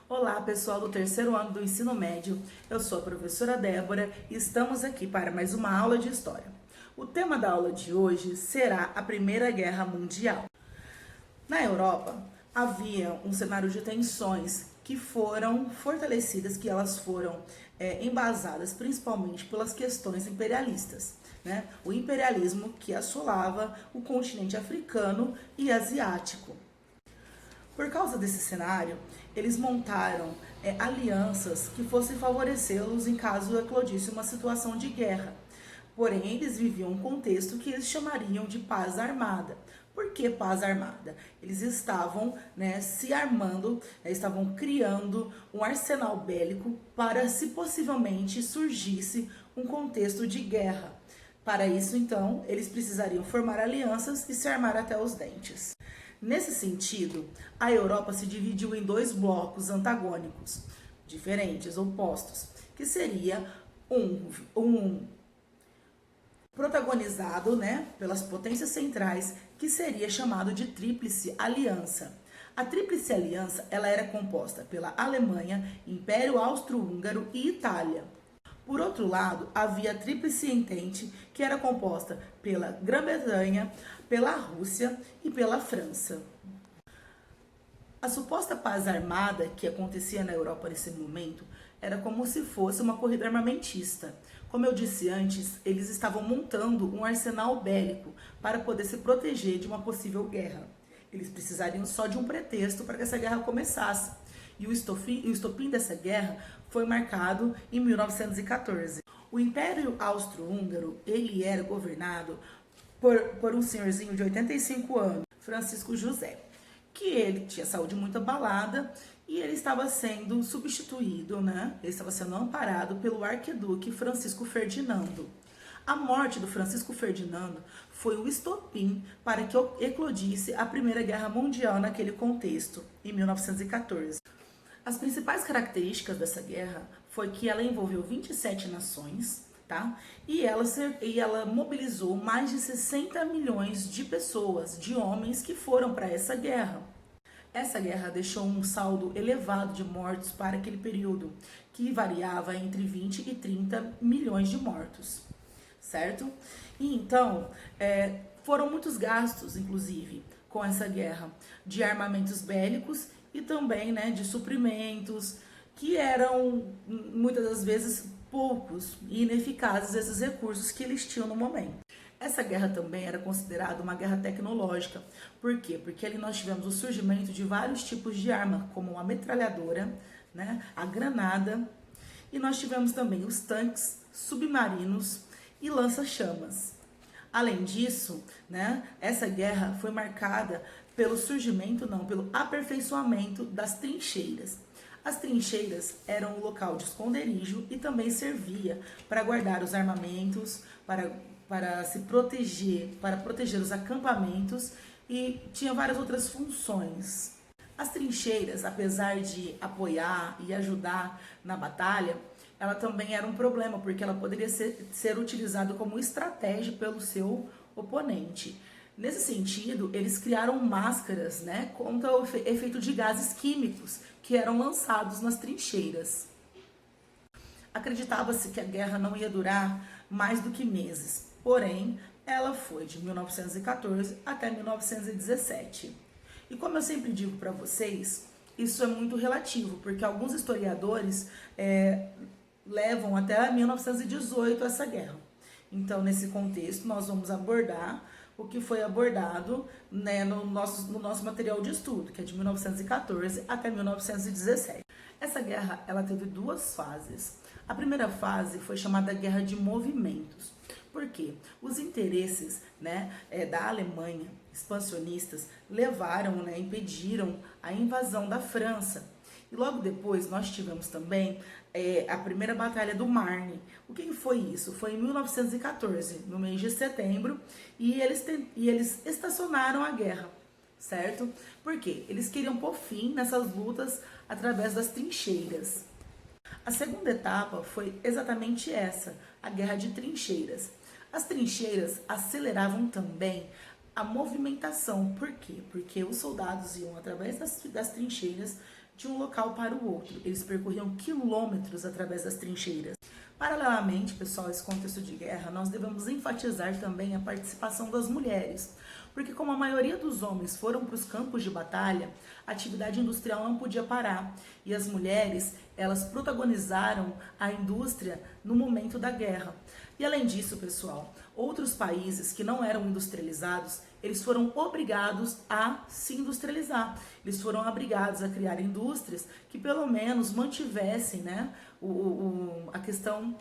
Olá, pessoal do terceiro ano do ensino médio. Eu sou a professora Débora e estamos aqui para mais uma aula de história. O tema da aula de hoje será a Primeira Guerra Mundial. Na Europa, havia um cenário de tensões que foram fortalecidas, que elas foram embasadas principalmente pelas questões imperialistas, né? O imperialismo que assolava o continente africano e asiático. Por causa desse cenário, eles montaram alianças que fossem favorecê-los em caso eclodisse uma situação de guerra. Porém, eles viviam um contexto que eles chamariam de paz armada. Por que paz armada? Eles estavam se armando, estavam criando um arsenal bélico para, se possivelmente surgisse um contexto de guerra. Para isso, então, eles precisariam formar alianças e se armar até os dentes. Nesse sentido, a Europa se dividiu em dois blocos antagônicos, diferentes, opostos, que seria um protagonizado pelas potências centrais, que seria chamado de Tríplice Aliança. A Tríplice Aliança ela era composta pela Alemanha, Império Austro-Húngaro e Itália. Por outro lado, havia a Tríplice Entente, que era composta pela Grã-Bretanha, pela Rússia e pela França. A suposta paz armada que acontecia na Europa nesse momento era como se fosse uma corrida armamentista. Como eu disse antes, eles estavam montando um arsenal bélico para poder se proteger de uma possível guerra. Eles precisariam só de um pretexto para que essa guerra começasse. E o estopim dessa guerra foi marcado em 1914. O Império Austro-Húngaro, ele era governado por um senhorzinho de 85 anos, Francisco José, que ele tinha saúde muito abalada e ele estava sendo substituído, ele estava sendo amparado pelo arquiduque Francisco Ferdinando. A morte do Francisco Ferdinando foi o estopim para que eclodisse a Primeira Guerra Mundial naquele contexto, em 1914. As principais características dessa guerra foi que ela envolveu 27 nações, tá? E ela mobilizou mais de 60 milhões de pessoas, de homens que foram para essa guerra. Essa guerra deixou um saldo elevado de mortos para aquele período, que variava entre 20 e 30 milhões de mortos, certo? E então, foram muitos gastos, inclusive, com essa guerra, de armamentos bélicos e também de suprimentos, que eram, muitas das vezes, poucos e ineficazes esses recursos que eles tinham no momento. Essa guerra também era considerada uma guerra tecnológica. Por quê? Porque ali nós tivemos o surgimento de vários tipos de arma, como a metralhadora, a granada, e nós tivemos também os tanques, submarinos e lança-chamas. Além disso, essa guerra foi marcada pelo pelo aperfeiçoamento das trincheiras. As trincheiras eram um local de esconderijo e também servia para guardar os armamentos, para se proteger, para proteger os acampamentos e tinha várias outras funções. As trincheiras, apesar de apoiar e ajudar na batalha, ela também era um problema, porque ela poderia ser utilizada como estratégia pelo seu oponente. Nesse sentido, eles criaram máscaras contra o efeito de gases químicos que eram lançados nas trincheiras. Acreditava-se que a guerra não ia durar mais do que meses, porém, ela foi de 1914 até 1917. E como eu sempre digo para vocês, isso é muito relativo, porque alguns historiadores levam até 1918 essa guerra. Então, nesse contexto, nós vamos abordar o que foi abordado no nosso material de estudo, que é de 1914 até 1917. Essa guerra ela teve duas fases. A primeira fase foi chamada Guerra de Movimentos. Por quê? Os interesses da Alemanha, expansionistas, levaram, impediram a invasão da França. E logo depois nós tivemos também a primeira Batalha do Marne. O que foi isso? Foi em 1914, no mês de setembro, e eles estacionaram a guerra, certo? Por quê? Eles queriam pôr fim nessas lutas através das trincheiras. A segunda etapa foi exatamente essa, a Guerra de Trincheiras. As trincheiras aceleravam também a movimentação. Por quê? Porque os soldados iam através das trincheiras de um local para o outro. Eles percorriam quilômetros através das trincheiras. Paralelamente, pessoal, a esse contexto de guerra, nós devemos enfatizar também a participação das mulheres, porque como a maioria dos homens foram para os campos de batalha, a atividade industrial não podia parar, e as mulheres, elas protagonizaram a indústria no momento da guerra. E além disso, pessoal, outros países que não eram industrializados, eles foram obrigados a se industrializar. Eles foram obrigados a criar indústrias que pelo menos mantivessem, né, a questão,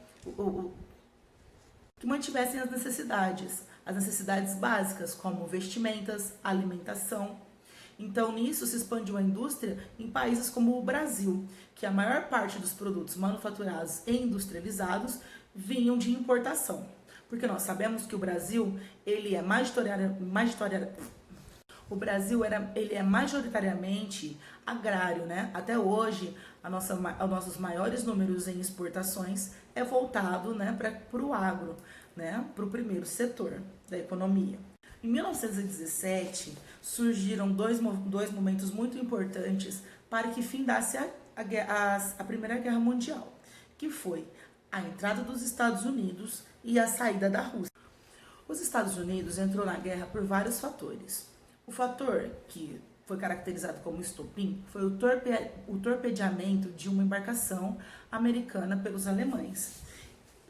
que mantivessem as necessidades básicas, como vestimentas, alimentação. Então, nisso se expandiu a indústria em países como o Brasil, que a maior parte dos produtos manufaturados e industrializados vinham de importação. Porque nós sabemos que o Brasil, ele é majoritariamente agrário, né? Até hoje, os nossos maiores números em exportações é voltado, né, para o agro, né, para o primeiro setor da economia. Em 1917, surgiram dois momentos muito importantes para que findasse a Primeira Guerra Mundial, que foi a entrada dos Estados Unidos e a saída da Rússia. Os Estados Unidos entrou na guerra por vários fatores. O fator que foi caracterizado como estopim foi o torpedeamento de uma embarcação americana pelos alemães.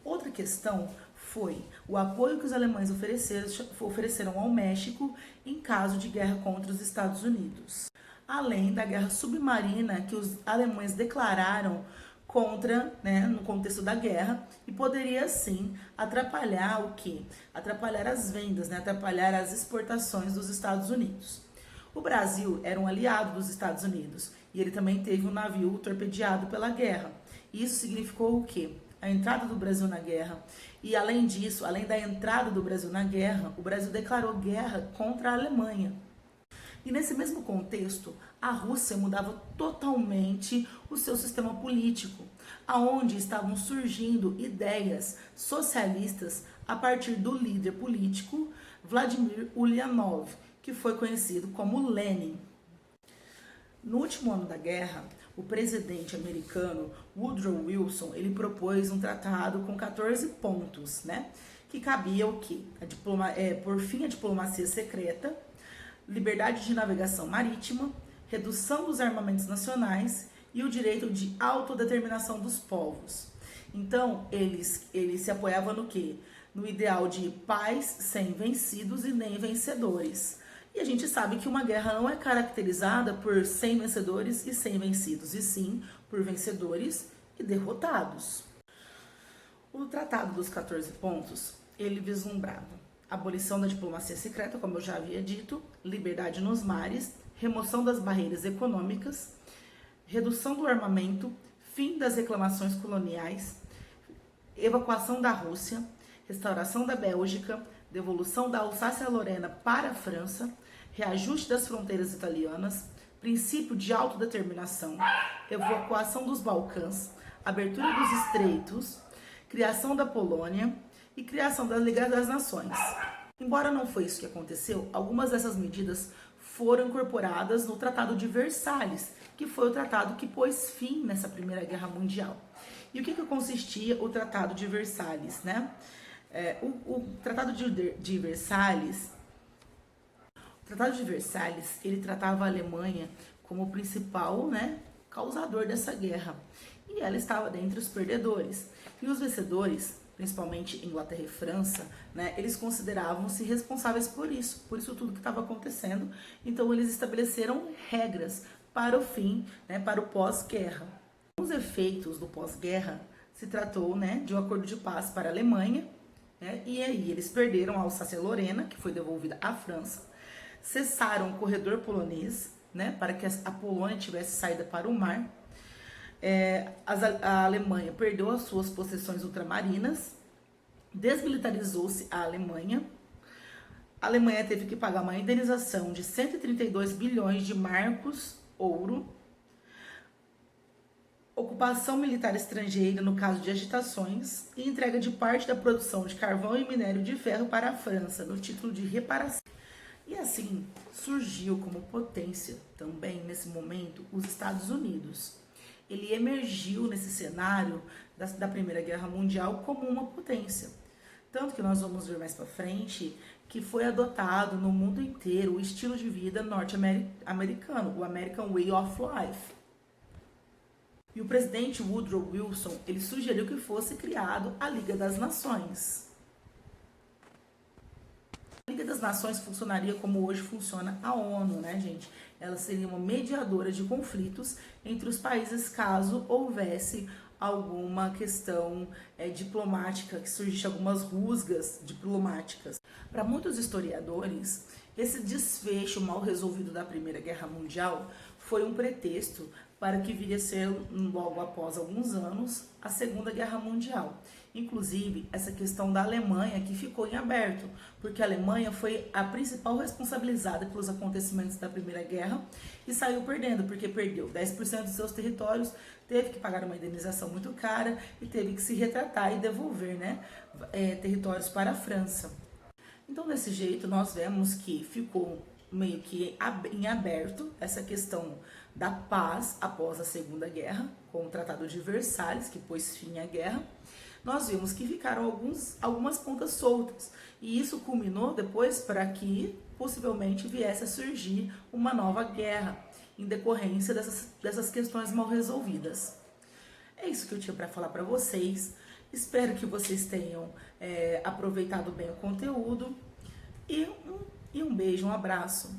Outra questão foi o apoio que os alemães ofereceram ao México em caso de guerra contra os Estados Unidos. Além da guerra submarina que os alemães declararam contra, né, no contexto da guerra, e poderia sim atrapalhar o quê? Atrapalhar as vendas, né, atrapalhar as exportações dos Estados Unidos. O Brasil era um aliado dos Estados Unidos e ele também teve um navio torpedeado pela guerra. Isso significou o quê? A entrada do Brasil na guerra. E além disso, além da entrada do Brasil na guerra, o Brasil declarou guerra contra a Alemanha. E nesse mesmo contexto, a Rússia mudava totalmente o seu sistema político, aonde estavam surgindo ideias socialistas a partir do líder político Vladimir Ulyanov, que foi conhecido como Lenin. No último ano da guerra, o presidente americano Woodrow Wilson, ele propôs um tratado com 14 pontos, né? Que cabia o quê? Por fim, a diplomacia secreta, liberdade de navegação marítima, redução dos armamentos nacionais e o direito de autodeterminação dos povos. Então, eles se apoiavam no quê? No ideal de paz sem vencidos e nem vencedores. E a gente sabe que uma guerra não é caracterizada por 100 vencedores e 100 vencidos, e sim por vencedores e derrotados. O Tratado dos 14 Pontos, ele vislumbrava abolição da diplomacia secreta, como eu já havia dito, liberdade nos mares, remoção das barreiras econômicas, redução do armamento, fim das reclamações coloniais, evacuação da Rússia, restauração da Bélgica, devolução da Alsácia-Lorena para a França, reajuste das fronteiras italianas, princípio de autodeterminação, evacuação dos Balcãs, abertura dos estreitos, criação da Polônia e criação da Liga das Nações. Embora não foi isso que aconteceu, algumas dessas medidas foram incorporadas no Tratado de Versalhes, que foi o tratado que pôs fim nessa Primeira Guerra Mundial. E o que consistia o Tratado de Versalhes, né? O Tratado de Versalhes, ele tratava a Alemanha como o principal, né, causador dessa guerra. E ela estava dentre os perdedores. E os vencedores, principalmente Inglaterra e França, né, eles consideravam-se responsáveis por isso tudo que estava acontecendo. Então, eles estabeleceram regras para o fim, né, para o pós-guerra. Os efeitos do pós-guerra se tratou, né, de um acordo de paz para a Alemanha, né, e aí eles perderam a Alsácia-Lorena, que foi devolvida à França, cessaram o corredor polonês, né, para que a Polônia tivesse saída para o mar. A Alemanha perdeu as suas possessões ultramarinas, desmilitarizou-se a Alemanha. A Alemanha teve que pagar uma indenização de 132 bilhões de marcos, ouro, ocupação militar estrangeira no caso de agitações e entrega de parte da produção de carvão e minério de ferro para a França, no título de reparação. E assim surgiu como potência também nesse momento os Estados Unidos. Ele emergiu nesse cenário da Primeira Guerra Mundial como uma potência. Tanto que nós vamos ver mais para frente que foi adotado no mundo inteiro o estilo de vida norte-americano, o American Way of Life. E o presidente Woodrow Wilson, ele sugeriu que fosse criado a Liga das Nações. A Liga das Nações funcionaria como hoje funciona a ONU, né, gente? Ela seria uma mediadora de conflitos entre os países caso houvesse alguma questão diplomática, que surgisse algumas rusgas diplomáticas. Para muitos historiadores, esse desfecho mal resolvido da Primeira Guerra Mundial foi um pretexto para que viria a ser, logo após alguns anos, a Segunda Guerra Mundial. Inclusive, essa questão da Alemanha que ficou em aberto, porque a Alemanha foi a principal responsabilizada pelos acontecimentos da Primeira Guerra e saiu perdendo, porque perdeu 10% dos seus territórios, teve que pagar uma indenização muito cara e teve que se retratar e devolver, né, territórios para a França. Então, desse jeito, nós vemos que ficou meio que em aberto essa questão da paz após a Segunda Guerra, com o Tratado de Versalhes, que pôs fim à guerra. Nós vimos que ficaram algumas pontas soltas, e isso culminou depois para que possivelmente viesse a surgir uma nova guerra, em decorrência dessas questões mal resolvidas. É isso que eu tinha para falar para vocês. Espero que vocês tenham aproveitado bem o conteúdo. E um beijo, um abraço.